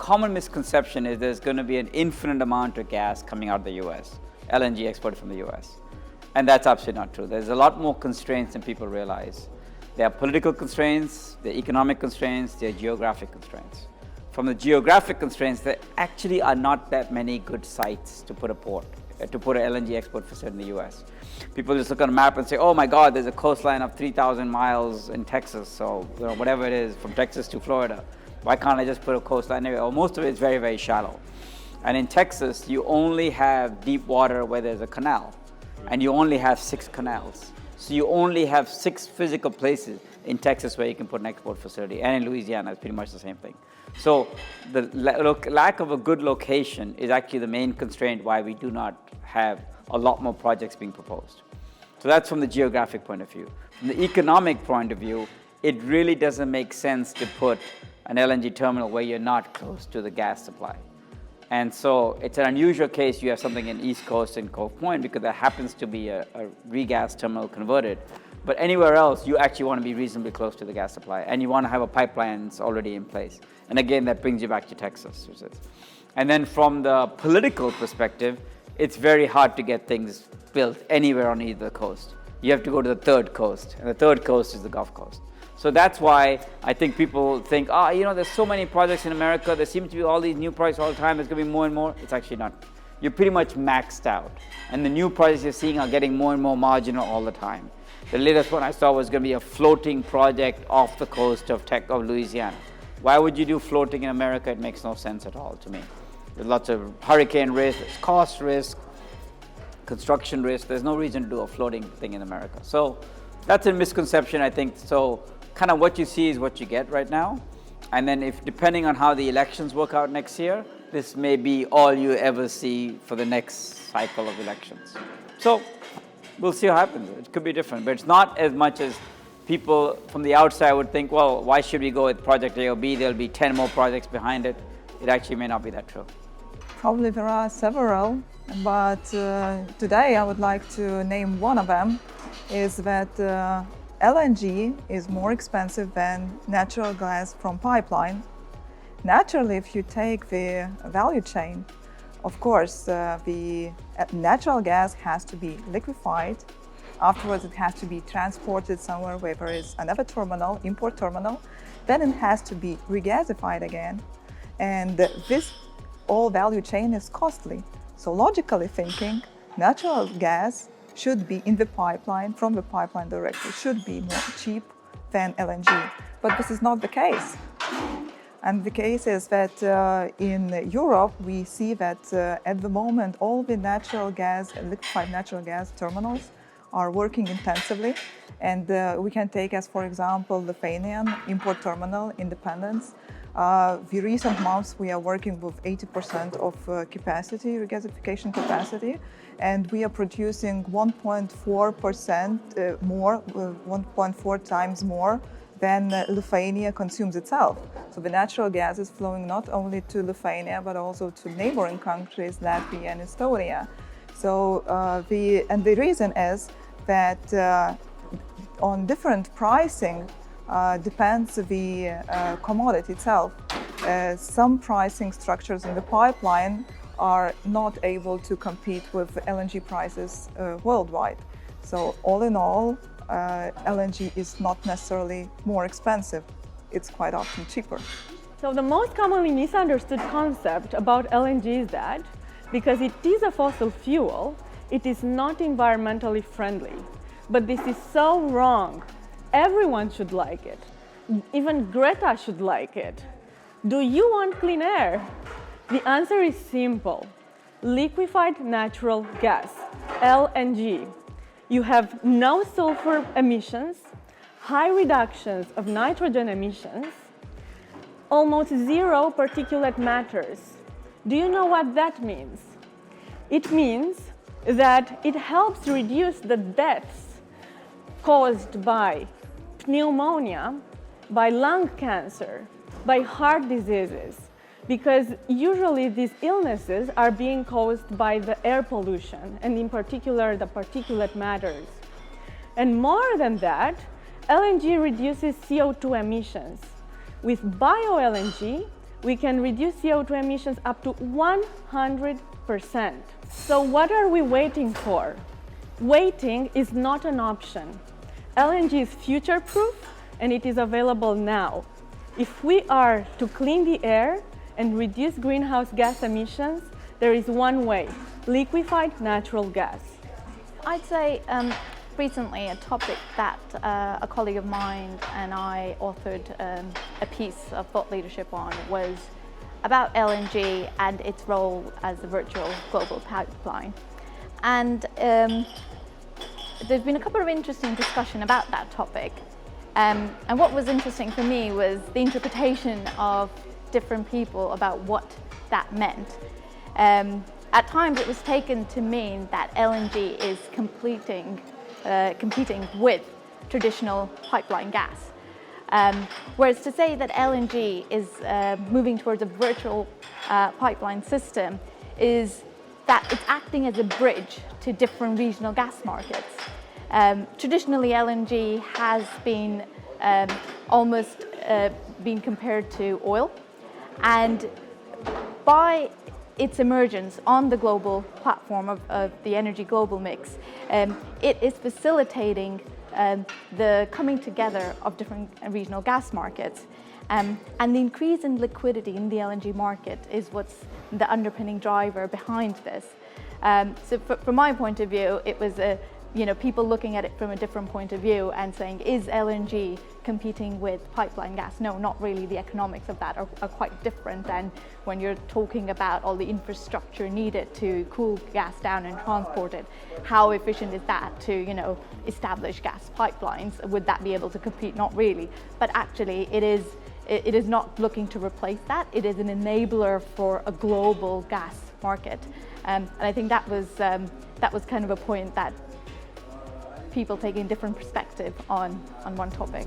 common misconception is there's going to be an infinite amount of gas coming out of the US, LNG exported from the US. And that's absolutely not true. There's a lot more constraints than people realize. There are political constraints, there are economic constraints, there are geographic constraints. From the geographic constraints, there actually are not that many good sites to put a port, to put an LNG export facility in the US. People just look on a map and say, oh my God, there's a coastline of 3,000 miles in Texas, so whatever it is, from Texas to Florida. Why can't I just put a coastline area? Well, most of it is very, very shallow. And in Texas, you only have deep water where there's a canal, and you only have 6 canals. So you only have 6 physical places in Texas where you can put an export facility, and in Louisiana, it's pretty much the same thing. So the lack of a good location is actually the main constraint why we do not have a lot more projects being proposed. So that's from the geographic point of view. From the economic point of view, it really doesn't make sense to put an LNG terminal where you're not close to the gas supply. And so it's an unusual case you have something in East Coast and Cove Point because there happens to be a regas terminal converted. But anywhere else, you actually want to be reasonably close to the gas supply, and you want to have a pipeline that's already in place. And again, that brings you back to Texas. And then from the political perspective, it's very hard to get things built anywhere on either coast. You have to go to the third coast, and the third coast is the Gulf Coast. So that's why I think people think, there's so many projects in America, there seem to be all these new projects all the time, there's going to be more and more. It's actually not. You're pretty much maxed out. And the new projects you're seeing are getting more and more marginal all the time. The latest one I saw was going to be a floating project off the coast of Louisiana. Why would you do floating in America? It makes no sense at all to me. There's lots of hurricane risk, there's cost risk, construction risk. There's no reason to do a floating thing in America. So that's a misconception, I think. So kind of what you see is what you get right now. And then depending on how the elections work out next year, this may be all you ever see for the next cycle of elections. So we'll see what happens. It could be different, but it's not as much as people from the outside would think, well, why should we go with project A or B? There'll be 10 more projects behind it. It actually may not be that true. Probably there are several, but today I would like to name one of them, is that LNG is more expensive than natural gas from pipeline. Naturally, if you take the value chain, of course, the natural gas has to be liquefied. Afterwards, it has to be transported somewhere where there is another terminal, import terminal. Then it has to be regasified again. And this all value chain is costly. So logically thinking, natural gas should be in the pipeline, from the pipeline directly, should be more cheap than LNG. But this is not the case. And the case is that in Europe, we see that at the moment, all the natural gas, liquefied natural gas terminals are working intensively. And we can take as, for example, Lithuanian import terminal, Independence. The recent months, we are working with 80% of capacity, regasification capacity, and we are producing 1.4% more, 1.4 times more than Lithuania consumes itself. So the natural gas is flowing not only to Lithuania, but also to neighboring countries, Latvia and Estonia. So the reason is that on different pricing depends the commodity itself. Some pricing structures in the pipeline are not able to compete with LNG prices worldwide. So all in all, LNG is not necessarily more expensive. It's quite often cheaper. So the most commonly misunderstood concept about LNG is that because it is a fossil fuel, it is not environmentally friendly. But this is so wrong. Everyone should like it. Even Greta should like it. Do you want clean air? The answer is simple. Liquefied natural gas, LNG. You have no sulfur emissions, high reductions of nitrogen emissions, almost zero particulate matters. Do you know what that means? It means that it helps reduce the deaths caused by pneumonia, by lung cancer, by heart diseases, because usually these illnesses are being caused by the air pollution, and in particular the particulate matters. And more than that, LNG reduces CO2 emissions. With bio-LNG, we can reduce CO2 emissions up to 100%. So what are we waiting for? Waiting is not an option. LNG is future-proof and it is available now. If we are to clean the air and reduce greenhouse gas emissions, there is one way: liquefied natural gas. I'd say recently a topic that a colleague of mine and I authored a piece of thought leadership on was about LNG and its role as a virtual global pipeline. And there's been a couple of interesting discussion about that topic. And what was interesting for me was the interpretation of different people about what that meant. At times it was taken to mean that LNG is competing with traditional pipeline gas. Whereas to say that LNG is moving towards a virtual pipeline system is that it's acting as a bridge to different regional gas markets. Traditionally, LNG has been almost been compared to oil, and by its emergence on the global platform of the energy global mix, it is facilitating the coming together of different regional gas markets. And the increase in liquidity in the LNG market is what's the underpinning driver behind this. So from my point of view, it was people looking at it from a different point of view and saying, is LNG competing with pipeline gas? No, not really. The economics of that are quite different than when you're talking about all the infrastructure needed to cool gas down and transport it. How efficient is that to, establish gas pipelines? Would that be able to compete? Not really. But actually, it is not looking to replace that. It is an enabler for a global gas market. And I think that was kind of a point that people taking different perspective on one topic.